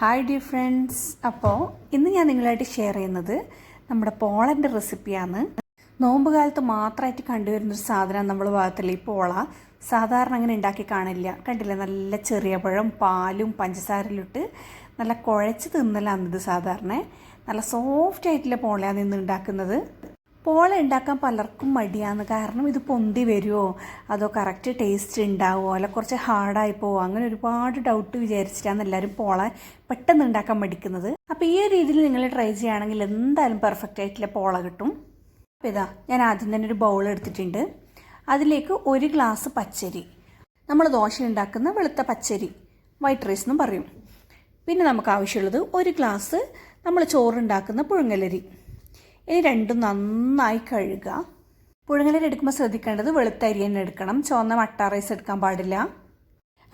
Hi dear friends. അപ്പോൾ ഇന്ന് ഞാൻ നിങ്ങളായിട്ട് ഷെയർ ചെയ്യുന്നത് നമ്മുടെ പോളൻ്റെ റെസിപ്പിയാണ്. നോമ്പ് കാലത്ത് മാത്രമായിട്ട് കണ്ടുവരുന്നൊരു സാധനം നമ്മുടെ ഭാഗത്തുള്ള ഈ പോള സാധാരണ അങ്ങനെ ഉണ്ടാക്കി കാണില്ല. കണ്ടില്ലേ, നല്ല ചെറിയ പഴം പാലും പഞ്ചസാരയിലിട്ട് നല്ല കുഴച്ച് തിന്നലാണ് ഇത്. സാധാരണ നല്ല സോഫ്റ്റ് ആയിട്ടുള്ള പോളയാണ് ഇന്ന് ഉണ്ടാക്കുന്നത്. പോള ഉണ്ടാക്കാൻ പലർക്കും മടിയാണ്. കാരണം ഇത് പൊന്തി വരുമോ, അതോ കറക്റ്റ് ടേസ്റ്റ് ഉണ്ടാവുമോ, അല്ല കുറച്ച് ഹാർഡായി പോവോ, അങ്ങനെ ഒരുപാട് ഡൗട്ട് വിചാരിച്ചിട്ടാണ് എല്ലാവരും പോള പെട്ടെന്ന് ഉണ്ടാക്കാൻ മടിക്കുന്നത്. അപ്പോൾ ഈ രീതിയിൽ നിങ്ങൾ ട്രൈ ചെയ്യുകയാണെങ്കിൽ എന്തായാലും പെർഫെക്റ്റ് ആയിട്ടുള്ള പോള കിട്ടും. അപ്പോൾ ഇതാ ഞാൻ ആദ്യം തന്നെ ഒരു ബൗൾ എടുത്തിട്ടുണ്ട്. അതിലേക്ക് 1 ഗ്ലാസ് പച്ചരി, നമ്മൾ ദോശ ഉണ്ടാക്കുന്ന വെളുത്ത പച്ചരി, വൈറ്റ് റൈസ് എന്നും പറയും. പിന്നെ നമുക്ക് ആവശ്യമുള്ളത് 1 ഗ്ലാസ് നമ്മൾ ചോറുണ്ടാക്കുന്ന പുഴുങ്ങലരി. ഇനി രണ്ടും നന്നായി കഴുകുക. പുഴുങ്ങലരി എടുക്കുമ്പോൾ ശ്രദ്ധിക്കേണ്ടത് വെളുത്ത അരി തന്നെ എടുക്കണം, ചുവന്ന മട്ട റൈസ് എടുക്കാൻ പാടില്ല.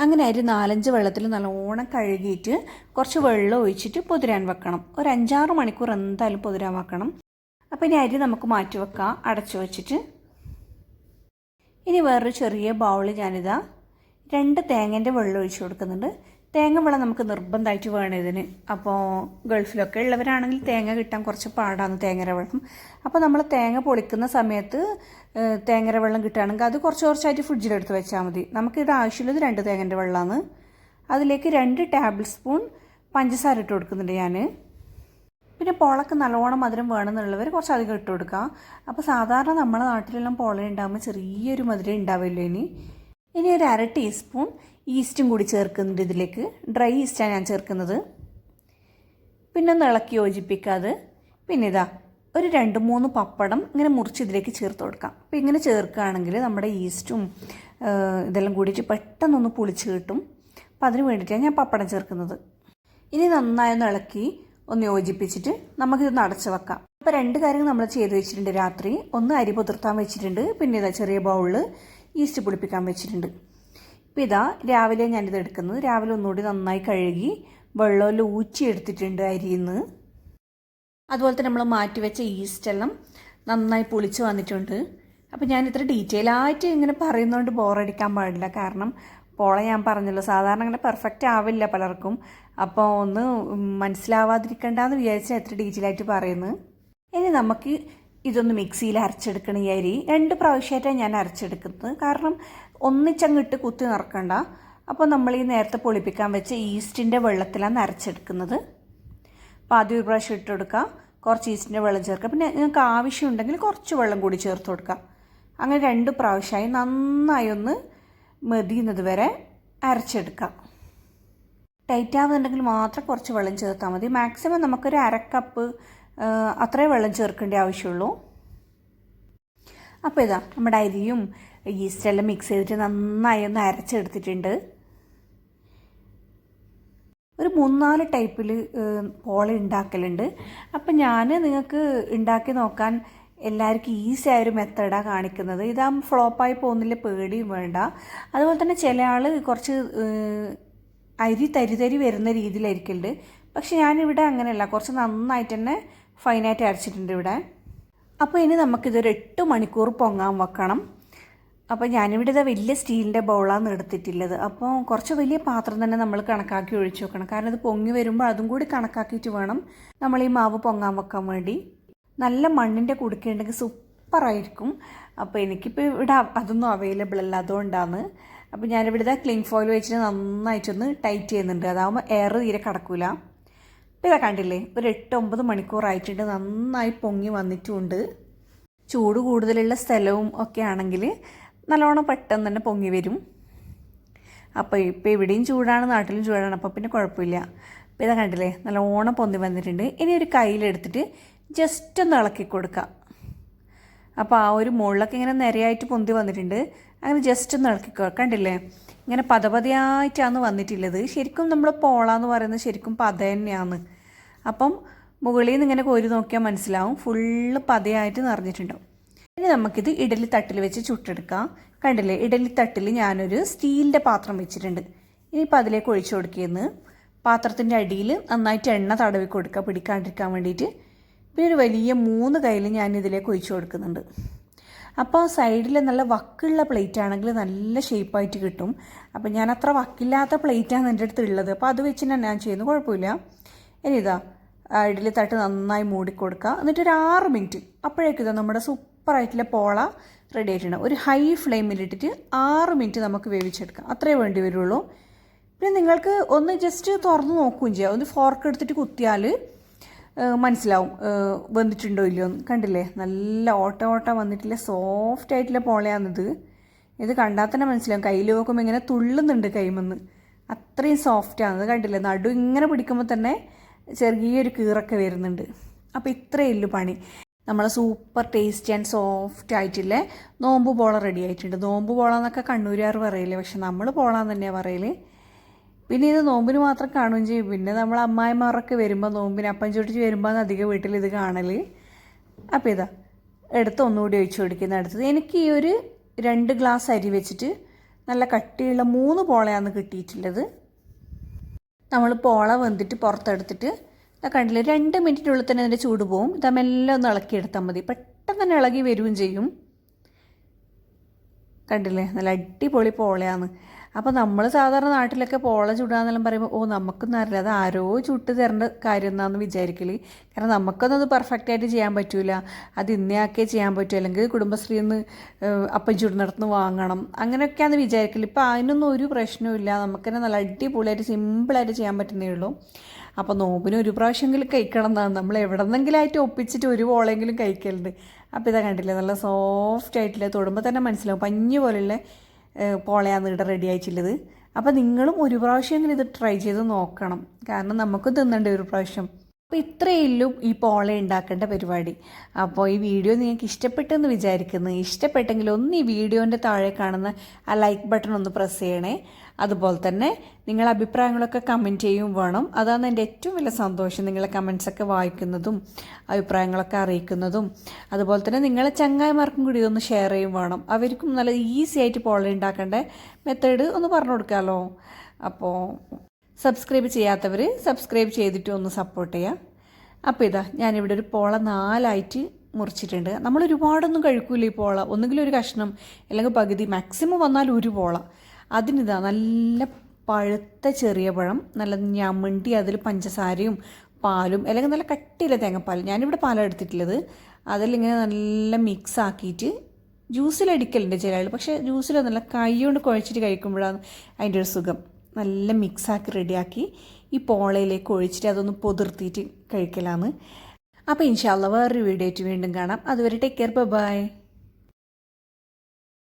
അങ്ങനെ അരി 4-5 വെള്ളത്തിൽ നല്ലോണം കഴുകിയിട്ട് കുറച്ച് വെള്ളം ഒഴിച്ചിട്ട് പൊതിരാൻ വെക്കണം. ഒരു 5-6 മണിക്കൂർ എന്തായാലും പൊതിരാൻ വെക്കണം. അപ്പോൾ ഇനി അരി നമുക്ക് മാറ്റി വെക്കാം, അടച്ചു വെച്ചിട്ട്. ഇനി വേറൊരു ചെറിയ ബൗളിൽ ഞാനിതാ 2 തേങ്ങേൻ്റെ വെള്ളം ഒഴിച്ചു കൊടുക്കുന്നുണ്ട്. തേങ്ങ വെള്ളം നമുക്ക് നിർബന്ധമായിട്ട് വേണം ഇതിന്. അപ്പോൾ ഗൾഫിലൊക്കെ ഉള്ളവരാണെങ്കിൽ തേങ്ങ കിട്ടാൻ കുറച്ച് പാടാണ്, തേങ്ങര വെള്ളം. അപ്പോൾ നമ്മൾ തേങ്ങ പൊളിക്കുന്ന സമയത്ത് തേങ്ങര വെള്ളം കിട്ടുകയാണെങ്കിൽ അത് കുറച്ചായിട്ട് ഫ്രിഡ്ജിലെടുത്ത് വെച്ചാൽ മതി. നമുക്കിത് ആവശ്യമുള്ളത് 2 തേങ്ങൻ്റെ വെള്ളമാണ്. അതിലേക്ക് 2 ടേബിൾ സ്പൂൺ പഞ്ചസാര ഇട്ട് കൊടുക്കുന്നുണ്ട് ഞാൻ. പിന്നെ പോളക്ക് നല്ലോണം മധുരം വേണമെന്നുള്ളവർ കുറച്ച് അധികം ഇട്ട് കൊടുക്കുക. അപ്പോൾ സാധാരണ നമ്മുടെ നാട്ടിലെല്ലാം പോള ഉണ്ടാകുമ്പോൾ ചെറിയൊരു മധുരം ഉണ്ടാവില്ലോ. ഇനി ഒരു 1/2 ടീസ്പൂൺ ഈസ്റ്റും കൂടി ചേർക്കുന്നുണ്ട് ഇതിലേക്ക്. ഡ്രൈ ഈസ്റ്റാണ് ഞാൻ ചേർക്കുന്നത്. പിന്നെ ഒന്ന് ഇളക്കി യോജിപ്പിക്കാതെ. പിന്നെ ഇതാ ഒരു 2-3 പപ്പടം ഇങ്ങനെ മുറിച്ച് ഇതിലേക്ക് ചേർത്ത് കൊടുക്കാം. അപ്പോൾ ഇങ്ങനെ ചേർക്കുകയാണെങ്കിൽ നമ്മുടെ ഈസ്റ്റും ഇതെല്ലാം കൂടിയിട്ട് പെട്ടെന്നൊന്ന് പുളിച്ച് കിട്ടും. അപ്പോൾ അതിന് വേണ്ടിയിട്ടാണ് ഞാൻ പപ്പടം ചേർക്കുന്നത്. ഇനി നന്നായി ഒന്ന് ഇളക്കി ഒന്ന് യോജിപ്പിച്ചിട്ട് നമുക്കിതൊന്ന് അടച്ച് വെക്കാം. അപ്പോൾ 2 കാര്യങ്ങൾ നമ്മൾ ചെയ്ത് വെച്ചിട്ടുണ്ട് രാത്രി. ഒന്ന് അരി പുതിർത്താൻ വെച്ചിട്ടുണ്ട്, പിന്നെ ഇതാ ചെറിയ ബൗളിൽ ഈസ്റ്റ് പുളിപ്പിക്കാൻ വെച്ചിട്ടുണ്ട്. ഇപ്പോൾ ഇതാ രാവിലെ ഞാനിത് എടുക്കുന്നത്. രാവിലെ ഒന്നുകൂടി നന്നായി കഴുകി വെള്ളമെല്ലാം ഊറ്റിയെടുത്തിട്ടുണ്ട് അരിയിൽ നിന്ന്. അതുപോലെ തന്നെ നമ്മൾ മാറ്റി വെച്ച ഈസ്റ്റെല്ലാം നന്നായി പുളിച്ച് വന്നിട്ടുണ്ട്. അപ്പോൾ ഞാൻ ഇത്ര ഡീറ്റെയിൽ ആയിട്ട് ഇങ്ങനെ പറയുന്നതുകൊണ്ട് ബോറടിക്കാൻ പാടില്ല. കാരണം പോള ഞാൻ പറഞ്ഞല്ലോ സാധാരണ അങ്ങനെ പെർഫെക്റ്റ് ആവില്ല പലർക്കും. അപ്പോൾ ഒന്ന് മനസ്സിലാവാതിരിക്കണ്ടെന്ന് വിചാരിച്ചാൽ എത്ര ഡീറ്റെയിൽ ആയിട്ട് പറയുന്നത്. ഇനി നമുക്ക് ഇതൊന്ന് മിക്സിയിൽ അരച്ചെടുക്കണം. ഈ അരി 2 പ്രാവശ്യമായിട്ടാണ് ഞാൻ അരച്ചെടുക്കുന്നത്. കാരണം ഒന്നിച്ചങ്ങിട്ട് കുത്തി നിറക്കണ്ട. അപ്പോൾ നമ്മൾ ഈ നേരത്തെ പൊളിപ്പിക്കാൻ വെച്ച ഈസ്റ്റിൻ്റെ വെള്ളത്തിലാണ് അരച്ചെടുക്കുന്നത്. അപ്പോൾ ആദ്യം 1 പ്രാവശ്യം ഇട്ട് കൊടുക്കുക, കുറച്ച് ഈസ്റ്റിൻ്റെ വെള്ളം ചേർക്കുക, പിന്നെ നിങ്ങൾക്ക് ആവശ്യമുണ്ടെങ്കിൽ കുറച്ച് വെള്ളം കൂടി ചേർത്ത് കൊടുക്കുക. അങ്ങനെ 2 പ്രാവശ്യമായി നന്നായി ഒന്ന് മെതിയുന്നത് വരെ അരച്ചെടുക്കാം. ടൈറ്റ് ആവുന്നുണ്ടെങ്കിൽ മാത്രം കുറച്ച് വെള്ളം ചേർത്താൽ മതി. മാക്സിമം നമുക്കൊരു 1/2 കപ്പ് അത്രയും വെള്ളം ചേർക്കേണ്ട ആവശ്യമുള്ളൂ. അപ്പോൾ ഇതാ നമ്മുടെ അരിയും ഈസ്റ്റെല്ലാം മിക്സ് ചെയ്തിട്ട് നന്നായി ഒന്ന് അരച്ചെടുത്തിട്ടുണ്ട്. ഒരു 3-4 ടൈപ്പിൽ പോള ഉണ്ടാക്കലുണ്ട്. അപ്പം ഞാൻ നിങ്ങൾക്ക് ഉണ്ടാക്കി നോക്കാൻ എല്ലാവർക്കും ഈസി ആയൊരു മെത്തേഡാണ് കാണിക്കുന്നത്. ഇതാകുമ്പോൾ ഫ്ലോപ്പായി പോകുന്നില്ല, പേടിയും വേണ്ട. അതുപോലെ തന്നെ ചില ആൾ കുറച്ച് അരി തരി വരുന്ന രീതിയിലായിരിക്കുന്നുണ്ട്. പക്ഷെ ഞാനിവിടെ അങ്ങനെയല്ല, കുറച്ച് നന്നായിട്ട് തന്നെ ഫൈനായിട്ട് അരച്ചിട്ടുണ്ട് ഇവിടെ. അപ്പോൾ ഇനി നമുക്കിതൊരു 8 മണിക്കൂർ പൊങ്ങാൻ വെക്കണം. അപ്പോൾ ഞാനിവിടെ ഇതാ വലിയ സ്റ്റീലിൻ്റെ ബൗളാണ് എടുത്തിട്ടുള്ളത്. അപ്പോൾ കുറച്ച് വലിയ പാത്രം തന്നെ നമ്മൾ കണക്കാക്കി ഒഴിച്ചു വെക്കണം. കാരണം ഇത് പൊങ്ങി വരുമ്പോൾ അതും കൂടി കണക്കാക്കിയിട്ട് വേണം നമ്മൾ ഈ മാവ് പൊങ്ങാൻ വെക്കാൻ വേണ്ടി. നല്ല മണ്ണിൻ്റെ കുടുക്കയുണ്ടെങ്കിൽ സൂപ്പറായിരിക്കും. അപ്പോൾ എനിക്കിപ്പോൾ ഇവിടെ അതൊന്നും അവൈലബിൾ അല്ല, അതുകൊണ്ടാണ്. അപ്പോൾ ഞാനിവിടെ ഇതാ ക്ലിംഗ് ഫോയിൽ വെച്ചിട്ട് നന്നായിട്ടൊന്ന് ടൈറ്റ് ചെയ്യുന്നുണ്ട്. അതാകുമ്പോൾ എയർ തീരെ കിടക്കില്ല. അപ്പോൾ ഇതാ കണ്ടില്ലേ, ഒരു 8-9 മണിക്കൂറായിട്ടുണ്ട്. നന്നായി പൊങ്ങി വന്നിട്ടുമുണ്ട്. ചൂട് കൂടുതലുള്ള സ്ഥലവും ഒക്കെ ആണെങ്കിൽ നല്ലോണം പെട്ടെന്ന് തന്നെ പൊങ്ങി വരും. അപ്പോൾ ഇപ്പോൾ ഇവിടെയും ചൂടാണ്, നാട്ടിലും ചൂടാണ്, അപ്പോൾ പിന്നെ കുഴപ്പമില്ല. അപ്പോൾ ഇതാ കണ്ടില്ലേ, നല്ലോണം പൊന്തി വന്നിട്ടുണ്ട്. ഇനി ഒരു കയ്യിലെടുത്തിട്ട് ജസ്റ്റ് ഒന്ന് ഇളക്കി കൊടുക്കുക. അപ്പോൾ ആ ഒരു മുകളിലൊക്കെ ഇങ്ങനെ നിരയായിട്ട് പൊന്തി വന്നിട്ടുണ്ട്. അങ്ങനെ ജസ്റ്റ് ഒന്ന് ഇളക്കിക്കുക. കണ്ടില്ലേ, ഇങ്ങനെ പതപതയായിട്ടാണ് വന്നിട്ടുള്ളത്. ശരിക്കും നമ്മൾ പോള എന്ന് പറയുന്നത് ശരിക്കും പത തന്നെയാണ്. അപ്പം മുകളിൽ നിന്ന് ഇങ്ങനെ കോരി നോക്കിയാൽ മനസ്സിലാവും ഫുള്ള് പതയായിട്ട് നിറഞ്ഞിട്ടുണ്ടാവും. ഇനി നമുക്കിത് ഇഡലി തട്ടിൽ വെച്ച് ചുട്ടെടുക്കാം. കണ്ടില്ലേ, ഇഡലി തട്ടിൽ ഞാനൊരു സ്റ്റീലിൻ്റെ പാത്രം വെച്ചിട്ടുണ്ട്. ഇനിയിപ്പോൾ അതിലേക്ക് ഒഴിച്ചു കൊടുക്കുകയെന്ന് പാത്രത്തിൻ്റെ അടിയിൽ നന്നായിട്ട് എണ്ണ തടവി കൊടുക്കുക, പിടിക്കാണ്ടിരിക്കാൻ വേണ്ടിയിട്ട്. പിന്നെ ഒരു വലിയ 3 കയ്യിൽ ഞാൻ ഇതിലേക്ക് ഒഴിച്ചു കൊടുക്കുന്നുണ്ട്. അപ്പോൾ സൈഡിൽ നല്ല വക്കുള്ള പ്ലേറ്റ് ആണെങ്കിൽ നല്ല ഷേപ്പായിട്ട് കിട്ടും. അപ്പോൾ ഞാൻ അത്ര വക്കില്ലാത്ത പ്ലേറ്റാണ് എൻ്റെ അടുത്ത് ഉള്ളത്. അപ്പോൾ അത് വെച്ച് തന്നെ ഞാൻ ചെയ്യുന്നു, കുഴപ്പമില്ല. ഇനി ഇതാ ഇഡ്ഡലി തട്ട് നന്നായി മൂടിക്കൊടുക്കുക. എന്നിട്ട് ഒരു 6 മിനിറ്റ് അപ്പോഴേക്കും ഇതാ നമ്മുടെ സൂപ്പറായിട്ടുള്ള പോള റെഡി ആയിട്ടുണ്ട്. ഒരു ഹൈ ഫ്ലെയിമിലിട്ടിട്ട് 6 മിനിറ്റ് നമുക്ക് വേവിച്ചെടുക്കാം, അത്രേ വേണ്ടി വരുള്ളൂ. പിന്നെ നിങ്ങൾക്ക് ഒന്ന് ജസ്റ്റ് തുറന്ന് നോക്കുകയും ചെയ്യാം. ഒന്ന് ഫോർക്ക് എടുത്തിട്ട് കുത്തിയാൽ മനസ്സിലാവും വെന്തിട്ടുണ്ടോ ഇല്ലയോ എന്ന്. കണ്ടില്ലേ, നല്ല ഓട്ട വന്നിട്ടില്ല, സോഫ്റ്റ് ആയിട്ടുള്ള പോളയാണിത്. ഇത് കണ്ടാൽ തന്നെ മനസ്സിലാവും, കയ്യിൽ നോക്കുമ്പോൾ ഇങ്ങനെ തുള്ളുന്നുണ്ട് കൈമെന്ന്, അത്രയും സോഫ്റ്റാണ്. ഇത് കണ്ടില്ലേ, നടു ഇങ്ങനെ പിടിക്കുമ്പോൾ തന്നെ ചെറിയൊരു കീറൊക്കെ വരുന്നുണ്ട്. അപ്പോൾ ഇത്രയേ ഉള്ളൂ പണി. നമ്മളെ സൂപ്പർ ടേസ്റ്റി ആൻഡ് സോഫ്റ്റ് ആയിട്ടുള്ള നോമ്പ് പോള റെഡി ആയിട്ടുണ്ട്. നോമ്പ് പോള എന്നൊക്കെ കണ്ണൂരുകാർ പറയില്ലേ, പക്ഷെ നമ്മൾ പോളാന്ന് തന്നെയാണ് പറയൽ. പിന്നെ ഇത് നോമ്പിന് മാത്രം കാണുകയും ചെയ്യും. പിന്നെ നമ്മൾ അമ്മായിമാരൊക്കെ വരുമ്പോൾ നോമ്പിന് അപ്പം ചുട്ടിച്ച് വരുമ്പോൾ അധികം വീട്ടിൽ ഇത് കാണൽ. അപ്പോൾ ഇതാ എടുത്ത് ഒന്നുകൂടി ഒഴിച്ചു കൊടുക്കുന്ന അടുത്തത്. എനിക്ക് ഈ ഒരു 2 ഗ്ലാസ് അരി വെച്ചിട്ട് നല്ല കട്ടിയുള്ള 3 പോളയാണ് കിട്ടിയിട്ടുള്ളത്. നമ്മൾ പോള വെന്തിട്ട് പുറത്തെടുത്തിട്ട് കണ്ടില്ലേ, 2 മിനിറ്റിനുള്ളിൽ തന്നെ അതിൻ്റെ ചൂട് പോവും. ഇത് മെല്ലെ ഒന്ന് ഇളക്കിയെടുത്താൽ മതി, പെട്ടെന്ന് തന്നെ ഇളകി വരികയും ചെയ്യും. കണ്ടില്ലേ, നല്ല അടിപൊളി പോളയാണ്. അപ്പോൾ നമ്മൾ സാധാരണ നാട്ടിലൊക്കെ പോള ചുടാന്നെല്ലാം പറയുമ്പോൾ നമുക്കൊന്നും അറിയില്ല, അത് ആരോ ചുട്ട് തരേണ്ട കാര്യം എന്നാന്ന് വിചാരിക്കൽ. കാരണം നമുക്കൊന്നും അത് പെർഫെക്റ്റായിട്ട് ചെയ്യാൻ പറ്റില്ല. അത് ഇന്നയാക്കേ ചെയ്യാൻ പറ്റും, അല്ലെങ്കിൽ കുടുംബശ്രീയിൽ നിന്ന് അപ്പം ചുടുന്നിടത്തുനിന്ന് വാങ്ങണം, അങ്ങനെയൊക്കെയാണെന്ന് വിചാരിക്കൽ. ഇപ്പോൾ അതിനൊന്നും ഒരു പ്രശ്നവുമില്ല, നമുക്ക് തന്നെ നല്ല അടിപൊളിയായിട്ട് സിമ്പിളായിട്ട് ചെയ്യാൻ പറ്റുന്നേ ഉള്ളൂ. അപ്പോൾ നോമ്പിന് ഒരു പ്രാവശ്യമെങ്കിലും കഴിക്കണം എന്നാണ് നമ്മൾ എവിടെ നിന്നെങ്കിലും ആയിട്ട് ഒപ്പിച്ചിട്ട് ഒരു പോളെങ്കിലും കഴിക്കലുണ്ട്. അപ്പോൾ ഇതാ കണ്ടില്ലേ, നല്ല സോഫ്റ്റ് ആയിട്ടില്ല, തൊടുമ്പോൾ തന്നെ മനസ്സിലാവും പഞ്ഞ് പോലെയുള്ള പോളയാണ് ഇവിടെ റെഡി ആയിട്ടുള്ളത്. അപ്പോൾ നിങ്ങളും ഒരു പ്രാവശ്യമെങ്കിലും ഇത് ട്രൈ ചെയ്ത് നോക്കണം, കാരണം നമുക്കും തിന്നണ്ടേ ഒരു പ്രാവശ്യം. അപ്പോൾ ഇത്രയേ ഉള്ളൂ ഈ പോള ഉണ്ടാക്കേണ്ട പരിപാടി. അപ്പോൾ ഈ വീഡിയോ നിങ്ങൾക്ക് ഇഷ്ടപ്പെട്ടെന്ന് വിചാരിക്കുന്നു. ഇഷ്ടപ്പെട്ടെങ്കിൽ ഒന്ന് ഈ വീഡിയോൻ്റെ താഴെ കാണുന്ന ആ ലൈക്ക് ബട്ടൺ ഒന്ന് പ്രസ് ചെയ്യണേ. അതുപോലെ തന്നെ നിങ്ങളുടെ അഭിപ്രായങ്ങളൊക്കെ കമൻറ്റ് ചെയ്യും വേണം. അതാണ് എൻ്റെ ഏറ്റവും വലിയ സന്തോഷം, നിങ്ങളെ കമൻറ്റ്സൊക്കെ വായിക്കുന്നതും അഭിപ്രായങ്ങളൊക്കെ അറിയിക്കുന്നതും. അതുപോലെ തന്നെ നിങ്ങളെ ചങ്ങായിമാർക്കും കൂടി ഒന്ന് ഷെയർ ചെയ്യും വേണം, അവർക്കും നല്ല ഈസി ആയിട്ട് പോള ഉണ്ടാക്കേണ്ട മെത്തേഡ് ഒന്ന് പറഞ്ഞു കൊടുക്കാമല്ലോ. അപ്പോൾ സബ്സ്ക്രൈബ് ചെയ്യാത്തവർ സബ്സ്ക്രൈബ് ചെയ്തിട്ട് ഒന്ന് സപ്പോർട്ട് ചെയ്യുക. അപ്പോൾ ഇതാ ഞാനിവിടെ ഒരു പോള 4ആയിട്ട് മുറിച്ചിട്ടുണ്ട്. നമ്മൾ ഒരുപാടൊന്നും കഴിക്കൂല ഈ പോള, ഒന്നുകിലും ഒരു കഷ്ണം അല്ലെങ്കിൽ പകുതി, മാക്സിമം വന്നാൽ ഒരു പോള. അതിനിതാ നല്ല പഴുത്ത ചെറിയ പഴം, നല്ല ഞമണ്ടി, അതിൽ പഞ്ചസാരയും പാലും അല്ലെങ്കിൽ നല്ല കട്ടിയില്ല തേങ്ങാപ്പാൽ, ഞാനിവിടെ പാലാണ് എടുത്തിട്ടുള്ളത്. അതിലിങ്ങനെ നല്ല മിക്സ് ആക്കിയിട്ട് ജ്യൂസിലടിക്കലുണ്ട് ചില ആൾ, പക്ഷേ ജ്യൂസിലൊന്നുമല്ല, കൈ കൊണ്ട് കുഴച്ചിട്ട് കഴിക്കുമ്പോഴാണ് അതിൻ്റെ ഒരു സുഖം. നല്ല മിക്സാക്കി റെഡിയാക്കി ഈ പോളയിലേക്ക് ഒഴിച്ചിട്ട് അതൊന്ന് പൊതിർത്തിയിട്ട് കഴിക്കലാണ്. അപ്പോൾ ഇൻഷാ അല്ലാഹ് വേറൊരു വീഡിയോ ആയിട്ട് വീണ്ടും കാണാം. അതുവരെ ടേക്ക് കെയർ, ബൈ.